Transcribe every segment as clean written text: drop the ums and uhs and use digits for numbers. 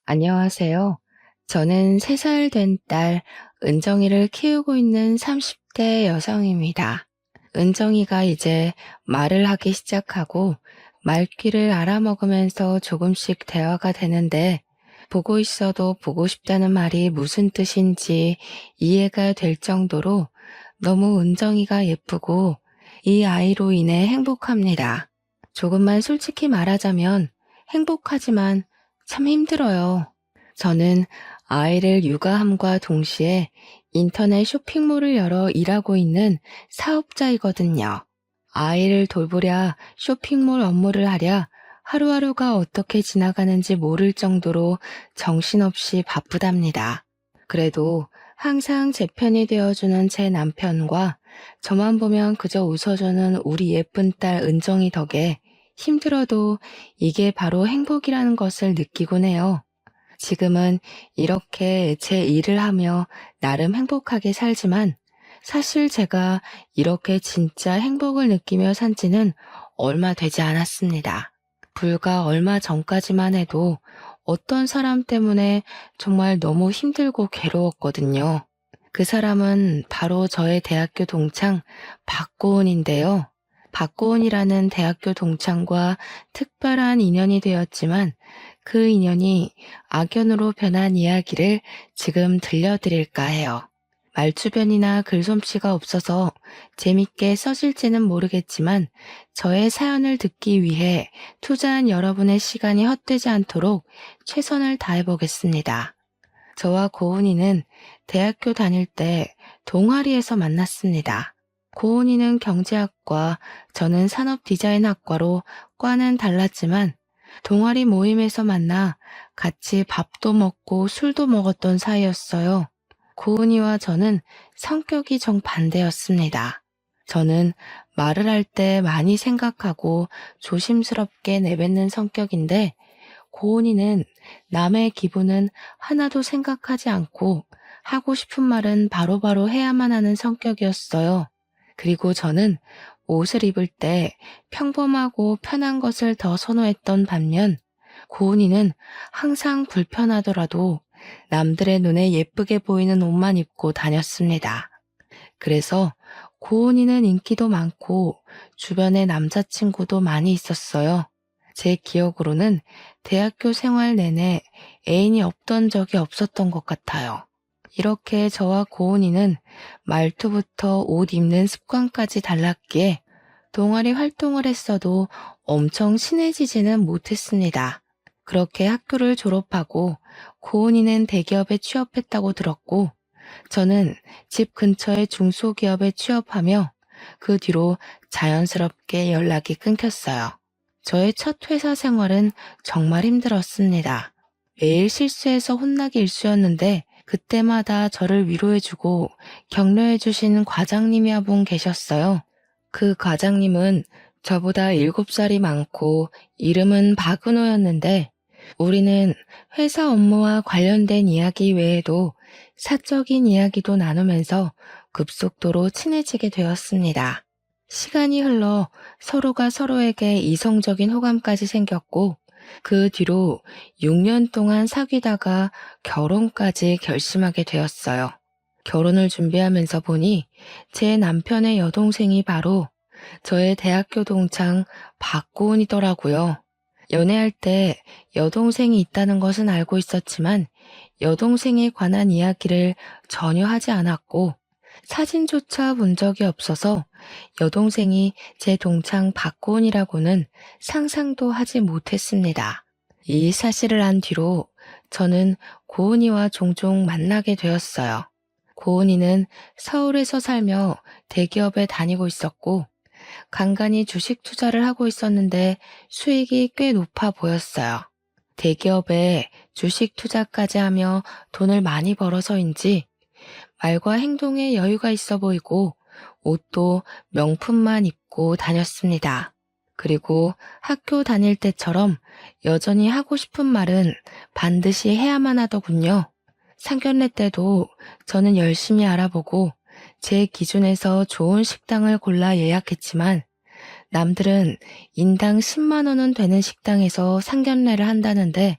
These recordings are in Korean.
안녕하세요. 저는 3살 된 딸 은정이를 키우고 있는 30대 여성입니다. 은정이가 이제 말을 하기 시작하고 말귀를 알아먹으면서 조금씩 대화가 되는데 보고 있어도 보고 싶다는 말이 무슨 뜻인지 이해가 될 정도로 너무 은정이가 예쁘고 이 아이로 인해 행복합니다. 조금만 솔직히 말하자면 행복하지만 참 힘들어요. 저는 아이를 육아함과 동시에 인터넷 쇼핑몰을 열어 일하고 있는 사업자이거든요. 아이를 돌보랴 쇼핑몰 업무를 하랴 하루하루가 어떻게 지나가는지 모를 정도로 정신없이 바쁘답니다. 그래도 항상 제 편이 되어주는 제 남편과 저만 보면 그저 웃어주는 우리 예쁜 딸 은정이 덕에 힘들어도 이게 바로 행복이라는 것을 느끼곤 해요. 지금은 이렇게 제 일을 하며 나름 행복하게 살지만 사실 제가 이렇게 진짜 행복을 느끼며 산 지는 얼마 되지 않았습니다. 불과 얼마 전까지만 해도 어떤 사람 때문에 정말 너무 힘들고 괴로웠거든요. 그 사람은 바로 저의 대학교 동창 박고은인데요. 박고은이라는 대학교 동창과 특별한 인연이 되었지만 그 인연이 악연으로 변한 이야기를 지금 들려드릴까 해요. 말주변이나 글솜씨가 없어서 재밌게 써질지는 모르겠지만 저의 사연을 듣기 위해 투자한 여러분의 시간이 헛되지 않도록 최선을 다해보겠습니다. 저와 고은이는 대학교 다닐 때 동아리에서 만났습니다. 고은이는 경제학과, 저는 산업디자인학과로 과는 달랐지만 동아리 모임에서 만나 같이 밥도 먹고 술도 먹었던 사이였어요. 고은이와 저는 성격이 정반대였습니다. 저는 말을 할 때 많이 생각하고 조심스럽게 내뱉는 성격인데 고은이는 남의 기분은 하나도 생각하지 않고 하고 싶은 말은 바로바로 해야만 하는 성격이었어요. 그리고 저는 옷을 입을 때 평범하고 편한 것을 더 선호했던 반면 고은이는 항상 불편하더라도 남들의 눈에 예쁘게 보이는 옷만 입고 다녔습니다. 그래서 고은이는 인기도 많고 주변에 남자친구도 많이 있었어요. 제 기억으로는 대학교 생활 내내 애인이 없던 적이 없었던 것 같아요. 이렇게 저와 고은이는 말투부터 옷 입는 습관까지 달랐기에 동아리 활동을 했어도 엄청 친해지지는 못했습니다. 그렇게 학교를 졸업하고 고은이는 대기업에 취업했다고 들었고 저는 집 근처의 중소기업에 취업하며 그 뒤로 자연스럽게 연락이 끊겼어요. 저의 첫 회사 생활은 정말 힘들었습니다. 매일 실수해서 혼나기 일쑤였는데 그때마다 저를 위로해주고 격려해주신 과장님이 한 분 계셨어요. 그 과장님은 저보다 7살이 많고 이름은 박은호였는데 우리는 회사 업무와 관련된 이야기 외에도 사적인 이야기도 나누면서 급속도로 친해지게 되었습니다. 시간이 흘러 서로가 서로에게 이성적인 호감까지 생겼고 그 뒤로 6년 동안 사귀다가 결혼까지 결심하게 되었어요. 결혼을 준비하면서 보니 제 남편의 여동생이 바로 저의 대학교 동창 박고은이더라고요. 연애할 때 여동생이 있다는 것은 알고 있었지만 여동생에 관한 이야기를 전혀 하지 않았고 사진조차 본 적이 없어서 여동생이 제 동창 박고은이라고는 상상도 하지 못했습니다. 이 사실을 안 뒤로 저는 고은이와 종종 만나게 되었어요. 고은이는 서울에서 살며 대기업에 다니고 있었고 간간히 주식 투자를 하고 있었는데 수익이 꽤 높아 보였어요. 대기업에 주식 투자까지 하며 돈을 많이 벌어서인지 말과 행동에 여유가 있어 보이고 옷도 명품만 입고 다녔습니다. 그리고 학교 다닐 때처럼 여전히 하고 싶은 말은 반드시 해야만 하더군요. 상견례 때도 저는 열심히 알아보고 제 기준에서 좋은 식당을 골라 예약했지만 남들은 인당 10만 원은 되는 식당에서 상견례를 한다는데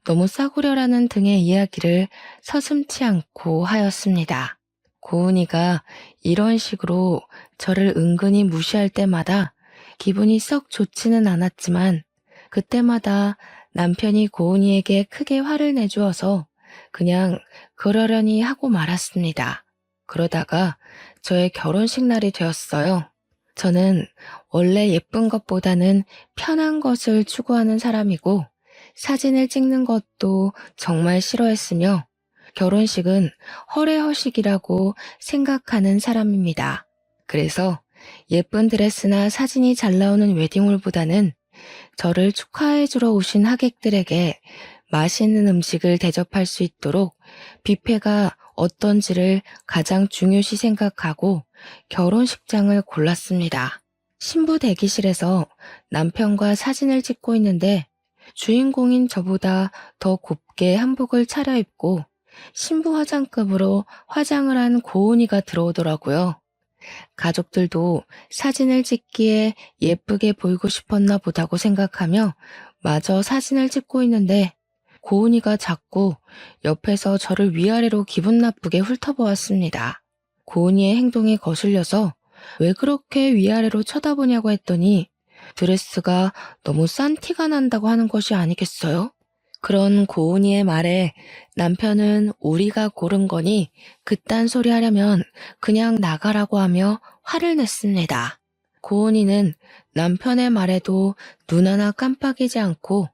너무 싸구려라는 등의 이야기를 서슴지 않고 하였습니다. 고은이가 이런 식으로 저를 은근히 무시할 때마다 기분이 썩 좋지는 않았지만 그때마다 남편이 고은이에게 크게 화를 내주어서 그냥 그러려니 하고 말았습니다. 그러다가 저의 결혼식 날이 되었어요. 저는 원래 예쁜 것보다는 편한 것을 추구하는 사람이고 사진을 찍는 것도 정말 싫어했으며 결혼식은 허례허식이라고 생각하는 사람입니다. 그래서 예쁜 드레스나 사진이 잘 나오는 웨딩홀보다는 저를 축하해주러 오신 하객들에게 맛있는 음식을 대접할 수 있도록 뷔페가 어떤지를 가장 중요시 생각하고 결혼식장을 골랐습니다. 신부 대기실에서 남편과 사진을 찍고 있는데 주인공인 저보다 더 곱게 한복을 차려입고 신부 화장급으로 화장을 한 고은이가 들어오더라고요. 가족들도 사진을 찍기에 예쁘게 보이고 싶었나 보다고 생각하며 마저 사진을 찍고 있는데 고은이가 자꾸 옆에서 저를 위아래로 기분 나쁘게 훑어보았습니다. 고은이의 행동에 거슬려서 왜 그렇게 위아래로 쳐다보냐고 했더니 드레스가 너무 싼 티가 난다고 하는 것이 아니겠어요? 그런 고은이의 말에 남편은 우리가 고른 거니 그딴 소리 하려면 그냥 나가라고 하며 화를 냈습니다. 고은이는 남편의 말에도 눈 하나 깜빡이지 않고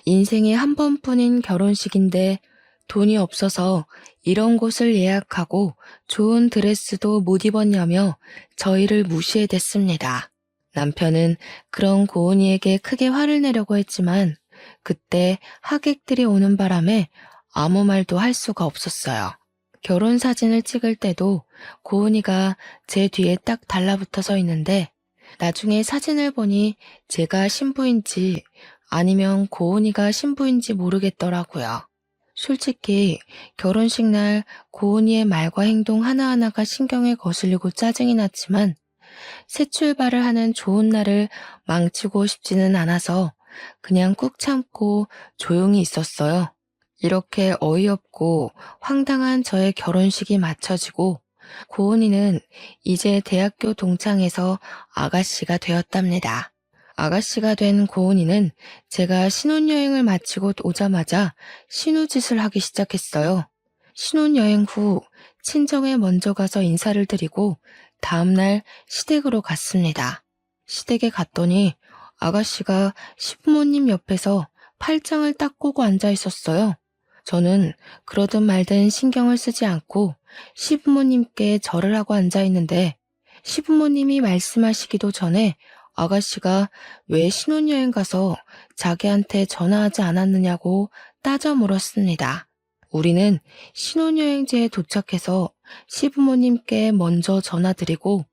인생에 한 번뿐인 결혼식인데 돈이 없어서 이런 곳을 예약하고 좋은 드레스도 못 입었냐며 저희를 무시해댔습니다. 남편은 그런 고은이에게 크게 화를 내려고 했지만 그때 하객들이 오는 바람에 아무 말도 할 수가 없었어요. 결혼 사진을 찍을 때도 고은이가 제 뒤에 딱 달라붙어 서 있는데 나중에 사진을 보니 제가 신부인지 아니면 고은이가 신부인지 모르겠더라고요. 솔직히 결혼식 날 고은이의 말과 행동 하나하나가 신경에 거슬리고 짜증이 났지만 새 출발을 하는 좋은 날을 망치고 싶지는 않아서 그냥 꾹 참고 조용히 있었어요. 이렇게 어이없고 황당한 저의 결혼식이 마쳐지고 고은이는 이제 대학교 동창에서 아가씨가 되었답니다. 아가씨가 된 고은이는 제가 신혼여행을 마치고 오자마자 신우짓을 하기 시작했어요. 신혼여행 후 친정에 먼저 가서 인사를 드리고 다음날 시댁으로 갔습니다. 시댁에 갔더니 아가씨가 시부모님 옆에서 팔짱을 딱 꼬고 앉아 있었어요. 저는 그러든 말든 신경을 쓰지 않고 시부모님께 절을 하고 앉아 있는데 시부모님이 말씀하시기도 전에 아가씨가 왜 신혼여행 가서 자기한테 전화하지 않았느냐고 따져 물었습니다. 우리는 신혼여행지에 도착해서 시부모님께 먼저 전화드리고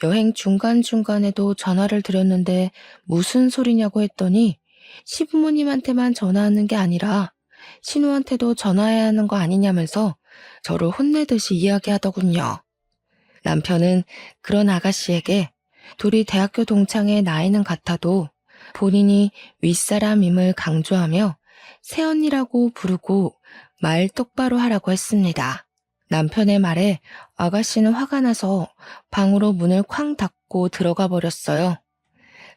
여행 중간중간에도 전화를 드렸는데 무슨 소리냐고 했더니 시부모님한테만 전화하는 게 아니라 신우한테도 전화해야 하는 거 아니냐면서 저를 혼내듯이 이야기하더군요. 남편은 그런 아가씨에게 둘이 대학교 동창의 나이는 같아도 본인이 윗사람임을 강조하며 새언니라고 부르고 말 똑바로 하라고 했습니다. 남편의 말에 아가씨는 화가 나서 방으로 문을 쾅 닫고 들어가 버렸어요.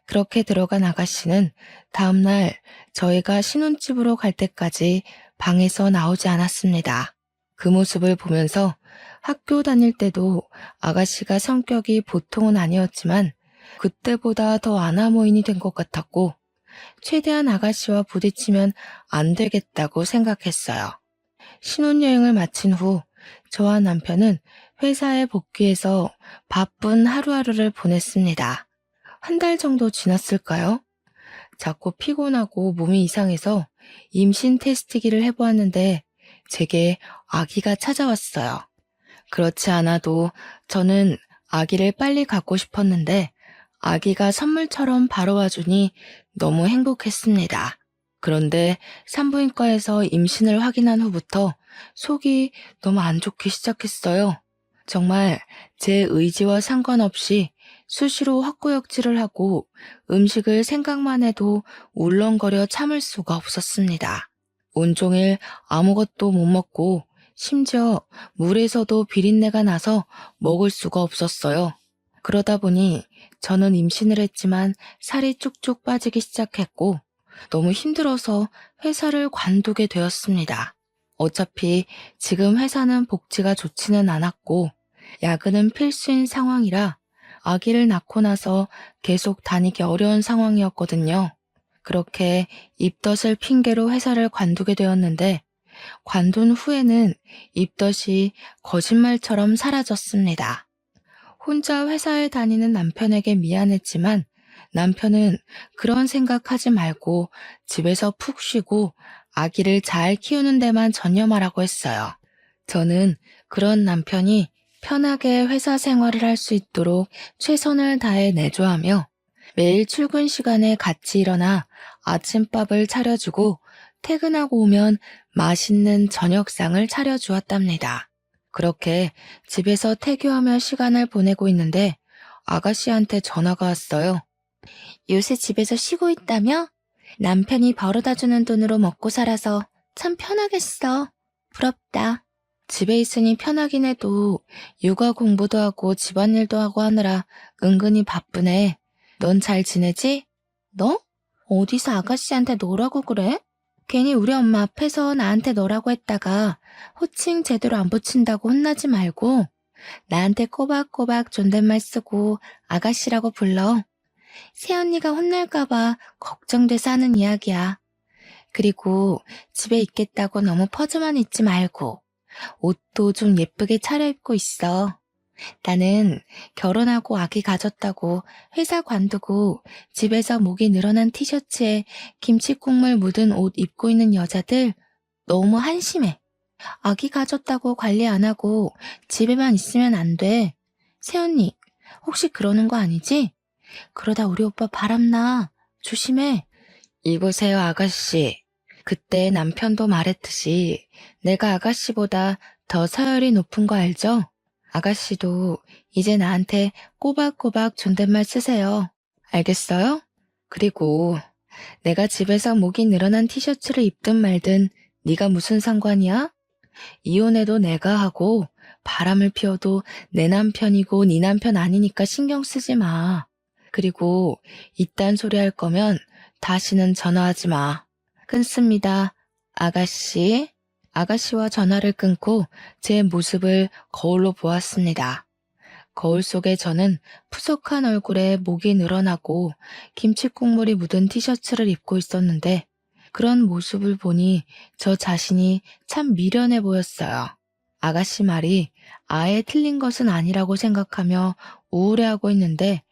그렇게 들어간 아가씨는 다음날 저희가 신혼집으로 갈 때까지 방에서 나오지 않았습니다. 그 모습을 보면서 학교 다닐 때도 아가씨가 성격이 보통은 아니었지만 그때보다 더 아나모인이 된 것 같았고 최대한 아가씨와 부딪히면 안 되겠다고 생각했어요. 신혼여행을 마친 후 저와 남편은 회사에 복귀해서 바쁜 하루하루를 보냈습니다. 한 달 정도 지났을까요? 자꾸 피곤하고 몸이 이상해서 임신 테스트기를 해보았는데 제게 아기가 찾아왔어요. 그렇지 않아도 저는 아기를 빨리 갖고 싶었는데 아기가 선물처럼 바로 와주니 너무 행복했습니다. 그런데 산부인과에서 임신을 확인한 후부터 속이 너무 안 좋기 시작했어요. 정말 제 의지와 상관없이 수시로 헛구역질을 하고 음식을 생각만 해도 울렁거려 참을 수가 없었습니다. 온종일 아무것도 못 먹고 심지어 물에서도 비린내가 나서 먹을 수가 없었어요. 그러다 보니 저는 임신을 했지만 살이 쭉쭉 빠지기 시작했고 너무 힘들어서 회사를 관두게 되었습니다. 어차피 지금 회사는 복지가 좋지는 않았고 야근은 필수인 상황이라 아기를 낳고 나서 계속 다니기 어려운 상황이었거든요. 그렇게 입덧을 핑계로 회사를 관두게 되었는데 관둔 후에는 입덧이 거짓말처럼 사라졌습니다. 혼자 회사에 다니는 남편에게 미안했지만 남편은 그런 생각하지 말고 집에서 푹 쉬고 아기를 잘 키우는 데만 전념하라고 했어요. 저는 그런 남편이 편하게 회사 생활을 할 수 있도록 최선을 다해 내조하며 매일 출근 시간에 같이 일어나 아침밥을 차려주고 퇴근하고 오면 맛있는 저녁상을 차려주었답니다. 그렇게 집에서 태교하며 시간을 보내고 있는데 아가씨한테 전화가 왔어요. 요새 집에서 쉬고 있다며? 남편이 벌어다주는 돈으로 먹고 살아서 참 편하겠어. 부럽다. 집에 있으니 편하긴 해도 육아 공부도 하고 집안일도 하고 하느라 은근히 바쁘네. 넌 잘 지내지? 너? 어디서 아가씨한테 너라고 그래? 괜히 우리 엄마 앞에서 나한테 너라고 했다가 호칭 제대로 안 붙인다고 혼나지 말고 나한테 꼬박꼬박 존댓말 쓰고 아가씨라고 불러. 새언니가 혼날까봐 걱정돼서 하는 이야기야. 그리고 집에 있겠다고 너무 퍼져만 있지 말고 옷도 좀 예쁘게 차려입고 있어. 나는 결혼하고 아기 가졌다고 회사 관두고 집에서 목이 늘어난 티셔츠에 김치국물 묻은 옷 입고 있는 여자들 너무 한심해. 아기 가졌다고 관리 안 하고 집에만 있으면 안 돼. 새언니, 혹시 그러는 거 아니지? 그러다 우리 오빠 바람나. 조심해. 이보세요, 아가씨. 그때 남편도 말했듯이 내가 아가씨보다 더 서열이 높은 거 알죠? 아가씨도 이제 나한테 꼬박꼬박 존댓말 쓰세요. 알겠어요? 그리고 내가 집에서 목이 늘어난 티셔츠를 입든 말든 네가 무슨 상관이야? 이혼해도 내가 하고 바람을 피워도 내 남편이고 네 남편 아니니까 신경 쓰지 마. 그리고 이딴 소리 할 거면 다시는 전화하지 마. 끊습니다. 아가씨. 아가씨와 전화를 끊고 제 모습을 거울로 보았습니다. 거울 속에 저는 푸석한 얼굴에 목이 늘어나고 김치국물이 묻은 티셔츠를 입고 있었는데 그런 모습을 보니 저 자신이 참 미련해 보였어요. 아가씨 말이 아예 틀린 것은 아니라고 생각하며 우울해하고 있는데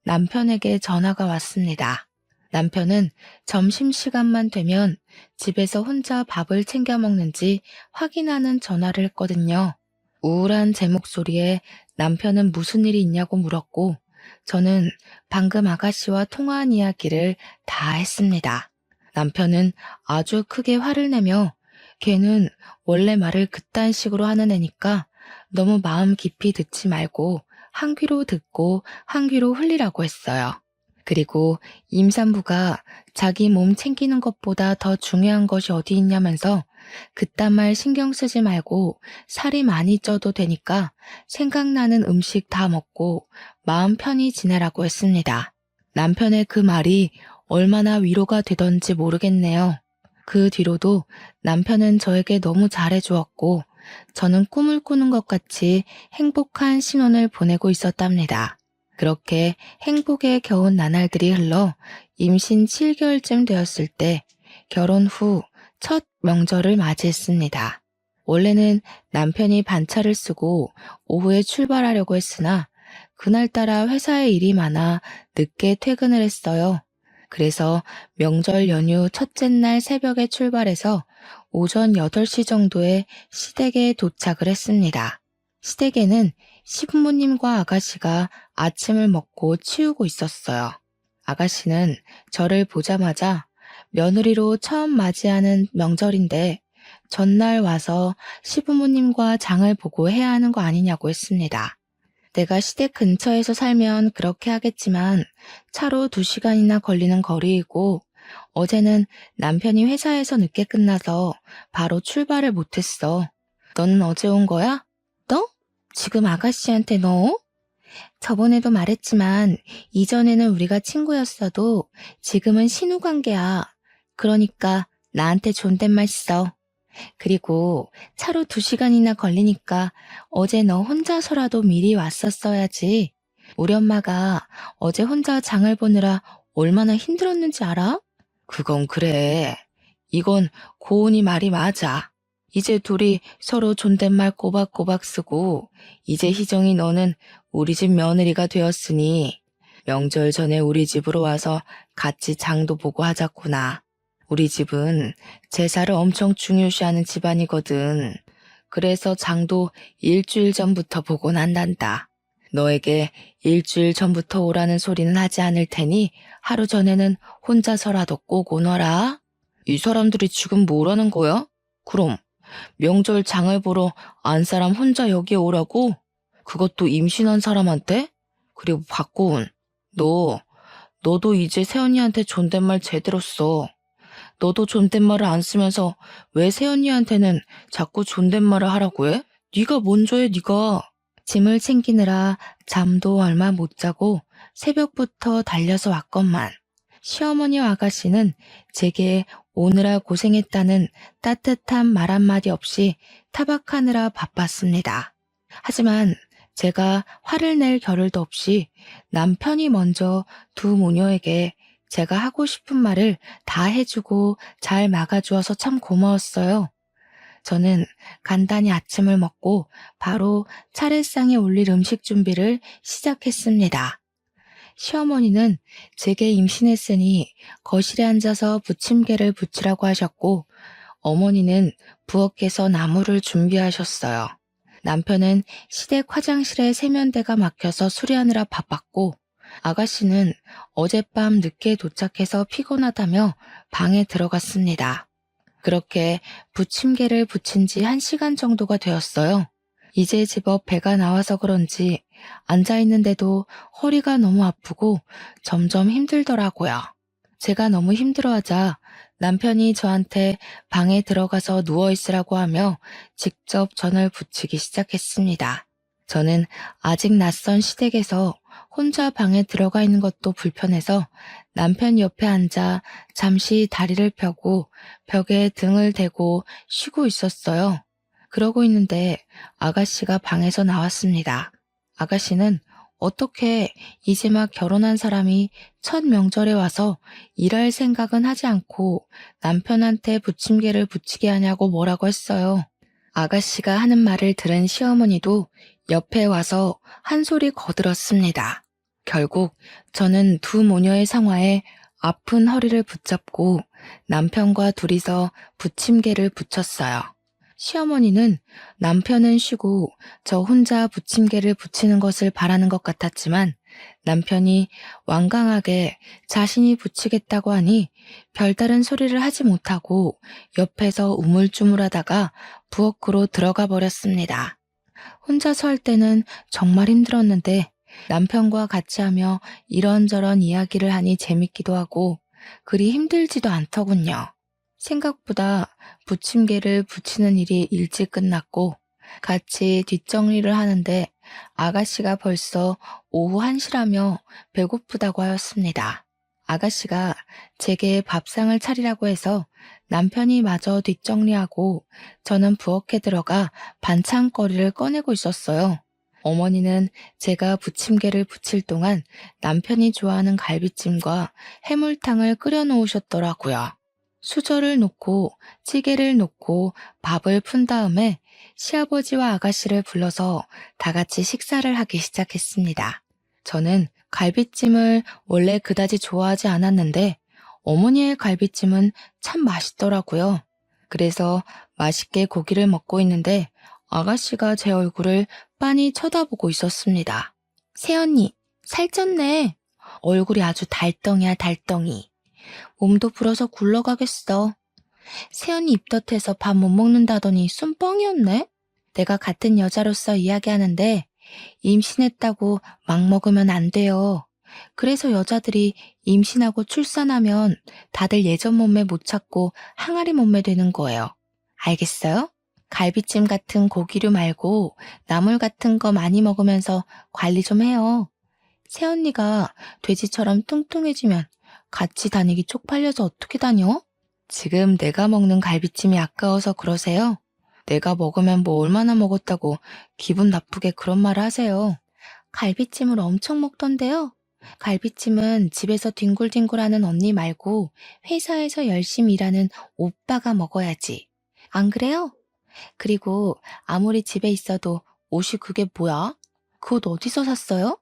남편에게 전화가 왔습니다. 남편은 점심시간만 되면 집에서 혼자 밥을 챙겨 먹는지 확인하는 전화를 했거든요. 우울한 제 목소리에 남편은 무슨 일이 있냐고 물었고 저는 방금 아가씨와 통화한 이야기를 다 했습니다. 남편은 아주 크게 화를 내며 걔는 원래 말을 그딴 식으로 하는 애니까 너무 마음 깊이 듣지 말고 한 귀로 듣고 한 귀로 흘리라고 했어요. 그리고 임산부가 자기 몸 챙기는 것보다 더 중요한 것이 어디 있냐면서 그딴 말 신경 쓰지 말고 살이 많이 쪄도 되니까 생각나는 음식 다 먹고 마음 편히 지내라고 했습니다. 남편의 그 말이 얼마나 위로가 되던지 모르겠네요. 그 뒤로도 남편은 저에게 너무 잘해주었고 저는 꿈을 꾸는 것 같이 행복한 신혼을 보내고 있었답니다. 그렇게 행복에 겨운 나날들이 흘러 임신 7개월쯤 되었을 때 결혼 후 첫 명절을 맞이했습니다. 원래는 남편이 반차를 쓰고 오후에 출발하려고 했으나 그날따라 회사에 일이 많아 늦게 퇴근을 했어요. 그래서 명절 연휴 첫째 날 새벽에 출발해서 오전 8시 정도에 시댁에 도착을 했습니다. 시댁에는 시부모님과 아가씨가 아침을 먹고 치우고 있었어요. 아가씨는 저를 보자마자 며느리로 처음 맞이하는 명절인데 전날 와서 시부모님과 장을 보고 해야 하는 거 아니냐고 했습니다. 내가 시댁 근처에서 살면 그렇게 하겠지만 차로 2시간이나 걸리는 거리이고 어제는 남편이 회사에서 늦게 끝나서 바로 출발을 못했어. 너는 어제 온 거야? 너? 지금 아가씨한테 너? 저번에도 말했지만 이전에는 우리가 친구였어도 지금은 신우 관계야. 그러니까 나한테 존댓말 써. 그리고 차로 2시간이나 걸리니까 어제 너 혼자서라도 미리 왔었어야지. 우리 엄마가 어제 혼자 장을 보느라 얼마나 힘들었는지 알아? 그건 그래. 이건 고은이 말이 맞아. 이제 둘이 서로 존댓말 꼬박꼬박 쓰고 이제 희정이 너는 우리 집 며느리가 되었으니 명절 전에 우리 집으로 와서 같이 장도 보고 하자꾸나. 우리 집은 제사를 엄청 중요시하는 집안이거든. 그래서 장도 일주일 전부터 보고 난단다. 너에게 일주일 전부터 오라는 소리는 하지 않을 테니 하루 전에는 혼자서라도 꼭 오너라. 이 사람들이 지금 뭐라는 거야? 그럼 명절 장을 보러 안 사람 혼자 여기에 오라고? 그것도 임신한 사람한테? 그리고 박고은, 너도 이제 새언니한테 존댓말 제대로 써. 너도 존댓말을 안 쓰면서 왜 새언니한테는 자꾸 존댓말을 하라고 해? 네가 먼저 해, 네가. 짐을 챙기느라 잠도 얼마 못 자고 새벽부터 달려서 왔건만. 시어머니와 아가씨는 제게 오느라 고생했다는 따뜻한 말 한마디 없이 타박하느라 바빴습니다. 하지만 제가 화를 낼 겨를도 없이 남편이 먼저 두 모녀에게 제가 하고 싶은 말을 다 해주고 잘 막아주어서 참 고마웠어요. 저는 간단히 아침을 먹고 바로 차례상에 올릴 음식 준비를 시작했습니다. 시어머니는 제게 임신했으니 거실에 앉아서 부침개를 부치라고 하셨고 어머니는 부엌에서 나물을 준비하셨어요. 남편은 시댁 화장실에 세면대가 막혀서 수리하느라 바빴고 아가씨는 어젯밤 늦게 도착해서 피곤하다며 방에 들어갔습니다. 그렇게 부침개를 부친 지 1시간 정도가 되었어요. 이제 제법 배가 나와서 그런지 앉아있는데도 허리가 너무 아프고 점점 힘들더라고요. 제가 너무 힘들어하자 남편이 저한테 방에 들어가서 누워있으라고 하며 직접 전을 부치기 시작했습니다. 저는 아직 낯선 시댁에서 혼자 방에 들어가 있는 것도 불편해서 남편 옆에 앉아 잠시 다리를 펴고 벽에 등을 대고 쉬고 있었어요. 그러고 있는데 아가씨가 방에서 나왔습니다. 아가씨는 어떻게 이제 막 결혼한 사람이 첫 명절에 와서 일할 생각은 하지 않고 남편한테 부침개를 부치게 하냐고 뭐라고 했어요. 아가씨가 하는 말을 들은 시어머니도 옆에 와서 한 소리 거들었습니다. 결국 저는 두 모녀의 상화에 아픈 허리를 붙잡고 남편과 둘이서 부침개를 부쳤어요. 시어머니는 남편은 쉬고 저 혼자 부침개를 부치는 것을 바라는 것 같았지만 남편이 완강하게 자신이 부치겠다고 하니 별다른 소리를 하지 못하고 옆에서 우물쭈물하다가 부엌으로 들어가 버렸습니다. 혼자서 할 때는 정말 힘들었는데 남편과 같이 하며 이런저런 이야기를 하니 재밌기도 하고 그리 힘들지도 않더군요. 생각보다 부침개를 부치는 일이 일찍 끝났고 같이 뒷정리를 하는데 아가씨가 벌써 오후 1시라며 배고프다고 하였습니다. 아가씨가 제게 밥상을 차리라고 해서 남편이 마저 뒷정리하고 저는 부엌에 들어가 반찬거리를 꺼내고 있었어요. 어머니는 제가 부침개를 부칠 동안 남편이 좋아하는 갈비찜과 해물탕을 끓여 놓으셨더라고요. 수저를 놓고 찌개를 놓고 밥을 푼 다음에 시아버지와 아가씨를 불러서 다 같이 식사를 하기 시작했습니다. 저는 갈비찜을 원래 그다지 좋아하지 않았는데 어머니의 갈비찜은 참 맛있더라고요. 그래서 맛있게 고기를 먹고 있는데 아가씨가 제 얼굴을 빤히 쳐다보고 있었습니다. 새언니, 살쪘네. 얼굴이 아주 달덩이야, 달덩이. 몸도 불어서 굴러가겠어. 새언니 입덧해서 밥 못 먹는다더니 순뻥이었네. 내가 같은 여자로서 이야기하는데 임신했다고 막 먹으면 안 돼요. 그래서 여자들이 임신하고 출산하면 다들 예전 몸매 못 찾고 항아리 몸매 되는 거예요. 알겠어요? 갈비찜 같은 고기류 말고 나물 같은 거 많이 먹으면서 관리 좀 해요. 새언니가 돼지처럼 뚱뚱해지면 같이 다니기 쪽팔려서 어떻게 다녀? 지금 내가 먹는 갈비찜이 아까워서 그러세요? 내가 먹으면 뭐 얼마나 먹었다고 기분 나쁘게 그런 말을 하세요. 갈비찜을 엄청 먹던데요. 갈비찜은 집에서 뒹굴뒹굴하는 언니 말고 회사에서 열심히 일하는 오빠가 먹어야지. 안 그래요? 그리고 아무리 집에 있어도 옷이 그게 뭐야? 그 옷 어디서 샀어요?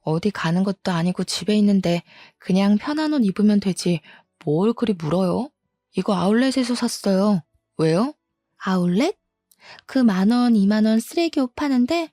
어디 가는 것도 아니고 집에 있는데 그냥 편한 옷 입으면 되지. 뭘 그리 물어요? 이거 아울렛에서 샀어요. 왜요? 아울렛? 그 10,000원, 20,000원 쓰레기 옷 파는데?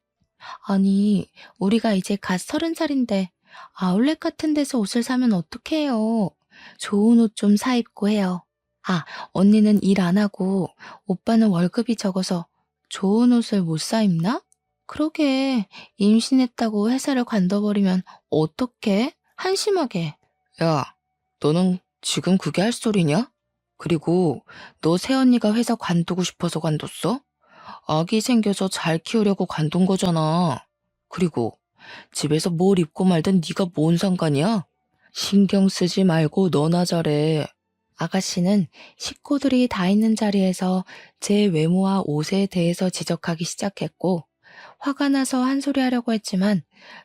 아니, 우리가 이제 갓 30살인데 아울렛 같은 데서 옷을 사면 어떡해요. 좋은 옷 좀 사 입고 해요. 아, 언니는 일 안 하고 오빠는 월급이 적어서 좋은 옷을 못 사 입나? 그러게, 임신했다고 회사를 관둬버리면 어떡해? 한심하게. 야, 너는 지금 그게 할 소리냐? 그리고 너 새언니가 회사 관두고 싶어서 관뒀어? 아기 생겨서 잘 키우려고 관둔 거잖아. 그리고 집에서 뭘 입고 말든 네가 뭔 상관이야? 신경 쓰지 말고 너나 잘해. 아가씨는 식구들이 다 있는 자리에서 제 외모와 옷에 대해서 지적하기 시작했고, 화가 나서 한 소리 하려고 했지만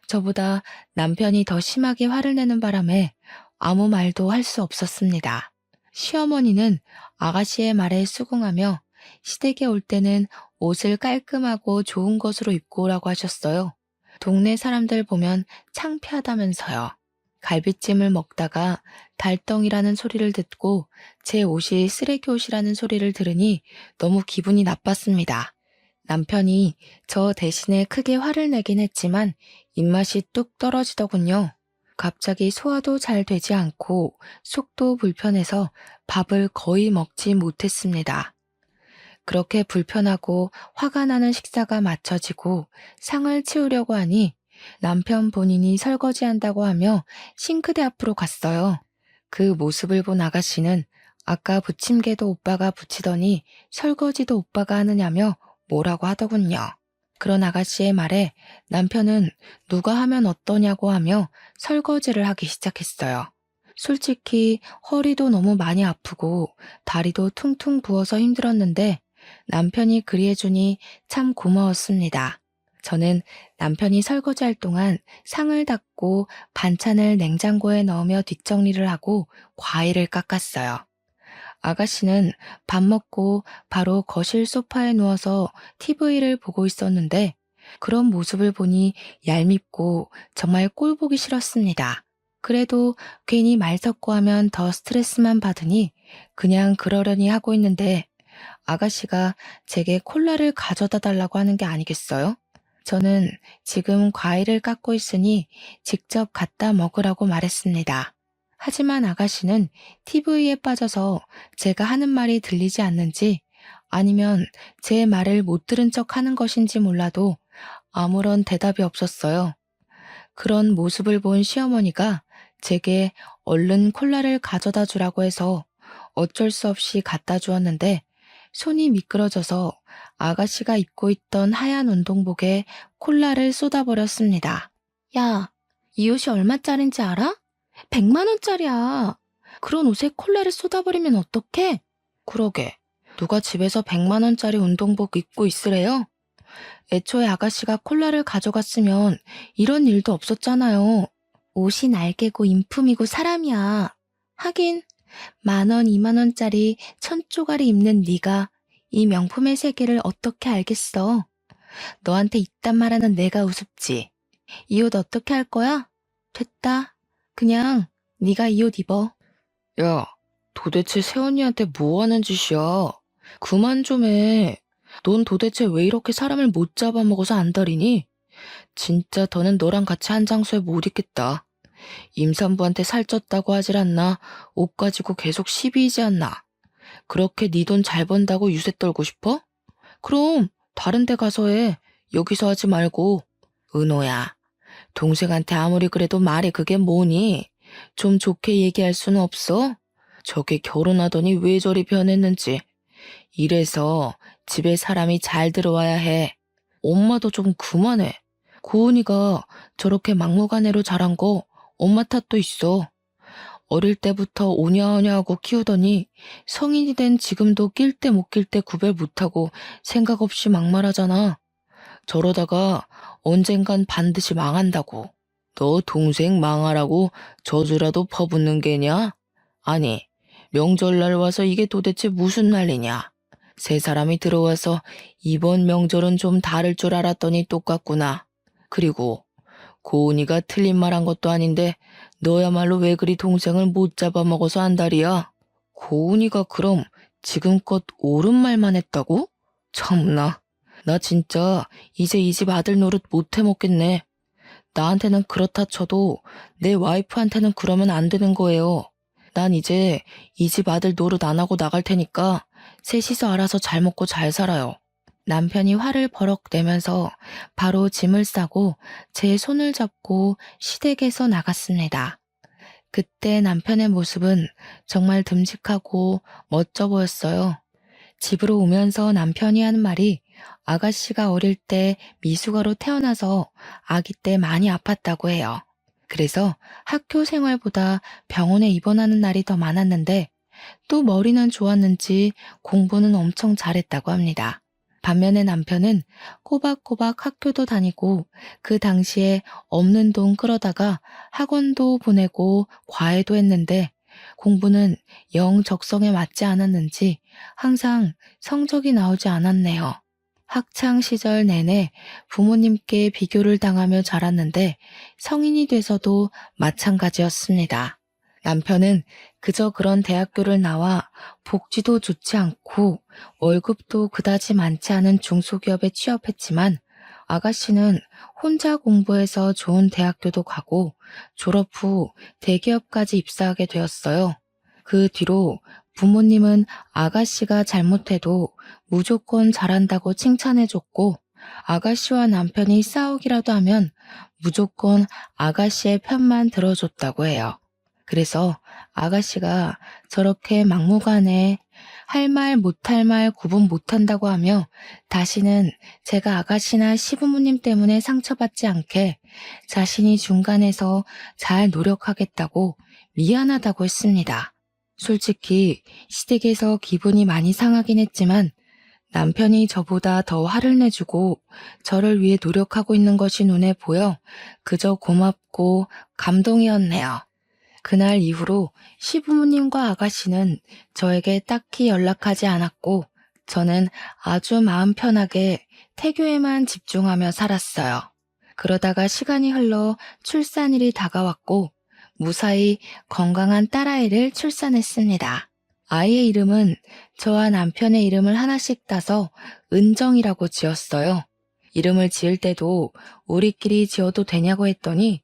저보다 남편이 더 심하게 화를 내는 바람에 아무 말도 할 수 없었습니다. 시어머니는 아가씨의 말에 수긍하며 시댁에 올 때는 옷을 깔끔하고 좋은 것으로 입고 오라고 하셨어요. 동네 사람들 보면 창피하다면서요. 갈비찜을 먹다가 달덩이라는 소리를 듣고 제 옷이 쓰레기 옷이라는 소리를 들으니 너무 기분이 나빴습니다. 남편이 저 대신에 크게 화를 내긴 했지만 입맛이 뚝 떨어지더군요. 갑자기 소화도 잘 되지 않고 속도 불편해서 밥을 거의 먹지 못했습니다. 그렇게 불편하고 화가 나는 식사가 마쳐지고 상을 치우려고 하니 남편 본인이 설거지한다고 하며 싱크대 앞으로 갔어요. 그 모습을 본 아가씨는 아까 부침개도 오빠가 부치더니 설거지도 오빠가 하느냐며 뭐라고 하더군요. 그런 아가씨의 말에 남편은 누가 하면 어떠냐고 하며 설거지를 하기 시작했어요. 솔직히 허리도 너무 많이 아프고 다리도 퉁퉁 부어서 힘들었는데 남편이 그리해주니 참 고마웠습니다. 저는 남편이 설거지할 동안 상을 닦고 반찬을 냉장고에 넣으며 뒷정리를 하고 과일을 깎았어요. 아가씨는 밥 먹고 바로 거실 소파에 누워서 TV를 보고 있었는데 그런 모습을 보니 얄밉고 정말 꼴 보기 싫었습니다. 그래도 괜히 말 섞고 하면 더 스트레스만 받으니 그냥 그러려니 하고 있는데 아가씨가 제게 콜라를 가져다 달라고 하는 게 아니겠어요? 저는 지금 과일을 깎고 있으니 직접 갖다 먹으라고 말했습니다. 하지만 아가씨는 TV에 빠져서 제가 하는 말이 들리지 않는지 아니면 제 말을 못 들은 척 하는 것인지 몰라도 아무런 대답이 없었어요. 그런 모습을 본 시어머니가 제게 얼른 콜라를 가져다 주라고 해서 어쩔 수 없이 갖다 주었는데 손이 미끄러져서 아가씨가 입고 있던 하얀 운동복에 콜라를 쏟아버렸습니다. 야, 이 옷이 얼마짜린지 알아? 100만 원짜리야. 그런 옷에 콜라를 쏟아버리면 어떡해? 그러게, 누가 집에서 100만 원짜리 운동복 입고 있으래요? 애초에 아가씨가 콜라를 가져갔으면 이런 일도 없었잖아요. 옷이 날개고 인품이고 사람이야. 하긴 10,000원, 20,000원짜리 1,000조가리 입는 네가 이 명품의 세계를 어떻게 알겠어? 너한테 이딴 말하는 내가 우습지. 이 옷 어떻게 할 거야? 됐다. 그냥 네가 이 옷 입어. 야, 도대체 새언니한테 뭐 하는 짓이야? 그만 좀 해. 넌 도대체 왜 이렇게 사람을 못 잡아먹어서 안달이니? 진짜 더는 너랑 같이 한 장소에 못 있겠다. 임산부한테 살쪘다고 하질 않나? 옷 가지고 계속 시비이지 않나? 그렇게 네 돈 잘 번다고 유세 떨고 싶어? 그럼 다른 데 가서 해. 여기서 하지 말고. 은호야, 동생한테 아무리 그래도 말이 그게 뭐니? 좀 좋게 얘기할 수는 없어? 저게 결혼하더니 왜 저리 변했는지. 이래서 집에 사람이 잘 들어와야 해. 엄마도 좀 그만해. 고은이가 저렇게 막무가내로 자란 거 엄마 탓도 있어. 어릴 때부터 오냐오냐 하고 키우더니 성인이 된 지금도 낄 때 못 낄 때 구별 못하고 생각 없이 막말하잖아. 저러다가 언젠간 반드시 망한다고. 너 동생 망하라고 저주라도 퍼붓는 게냐? 아니, 명절날 와서 이게 도대체 무슨 난리냐? 세 사람이 들어와서 이번 명절은 좀 다를 줄 알았더니 똑같구나. 그리고 고은이가 틀린 말 한 것도 아닌데 너야말로 왜 그리 동생을 못 잡아먹어서 안달이야? 고은이가 그럼 지금껏 옳은 말만 했다고? 참나. 나 진짜 이제 이 집 아들 노릇 못 해먹겠네. 나한테는 그렇다 쳐도 내 와이프한테는 그러면 안 되는 거예요. 난 이제 이 집 아들 노릇 안 하고 나갈 테니까 셋이서 알아서 잘 먹고 잘 살아요. 남편이 화를 버럭 내면서 바로 짐을 싸고 제 손을 잡고 시댁에서 나갔습니다. 그때 남편의 모습은 정말 듬직하고 멋져 보였어요. 집으로 오면서 남편이 하는 말이 아가씨가 어릴 때 미숙아로 태어나서 아기 때 많이 아팠다고 해요. 그래서 학교 생활보다 병원에 입원하는 날이 더 많았는데 또 머리는 좋았는지 공부는 엄청 잘했다고 합니다. 반면에 남편은 꼬박꼬박 학교도 다니고 그 당시에 없는 돈 끌어다가 학원도 보내고 과외도 했는데 공부는 영 적성에 맞지 않았는지 항상 성적이 나오지 않았네요. 학창 시절 내내 부모님께 비교를 당하며 자랐는데 성인이 돼서도 마찬가지였습니다. 남편은 그저 그런 대학교를 나와 복지도 좋지 않고 월급도 그다지 많지 않은 중소기업에 취업했지만 아가씨는 혼자 공부해서 좋은 대학교도 가고 졸업 후 대기업까지 입사하게 되었어요. 그 뒤로 부모님은 아가씨가 잘못해도 무조건 잘한다고 칭찬해줬고 아가씨와 남편이 싸우기라도 하면 무조건 아가씨의 편만 들어줬다고 해요. 그래서 아가씨가 저렇게 막무가내 할 말 못할 말 구분 못한다고 하며 다시는 제가 아가씨나 시부모님 때문에 상처받지 않게 자신이 중간에서 잘 노력하겠다고 미안하다고 했습니다. 솔직히 시댁에서 기분이 많이 상하긴 했지만 남편이 저보다 더 화를 내주고 저를 위해 노력하고 있는 것이 눈에 보여 그저 고맙고 감동이었네요. 그날 이후로 시부모님과 아가씨는 저에게 딱히 연락하지 않았고 저는 아주 마음 편하게 태교에만 집중하며 살았어요. 그러다가 시간이 흘러 출산일이 다가왔고 무사히 건강한 딸아이를 출산했습니다. 아이의 이름은 저와 남편의 이름을 하나씩 따서 은정이라고 지었어요. 이름을 지을 때도 우리끼리 지어도 되냐고 했더니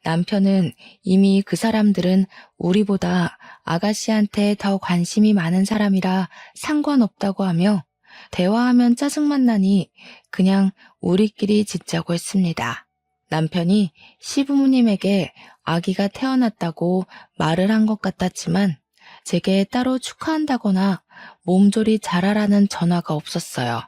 남편은 이미 그 사람들은 우리보다 아가씨한테 더 관심이 많은 사람이라 상관없다고 하며 대화하면 짜증만 나니 그냥 우리끼리 짓자고 했습니다. 남편이 시부모님에게 아기가 태어났다고 말을 한 것 같았지만 제게 따로 축하한다거나 몸조리 잘하라는 전화가 없었어요.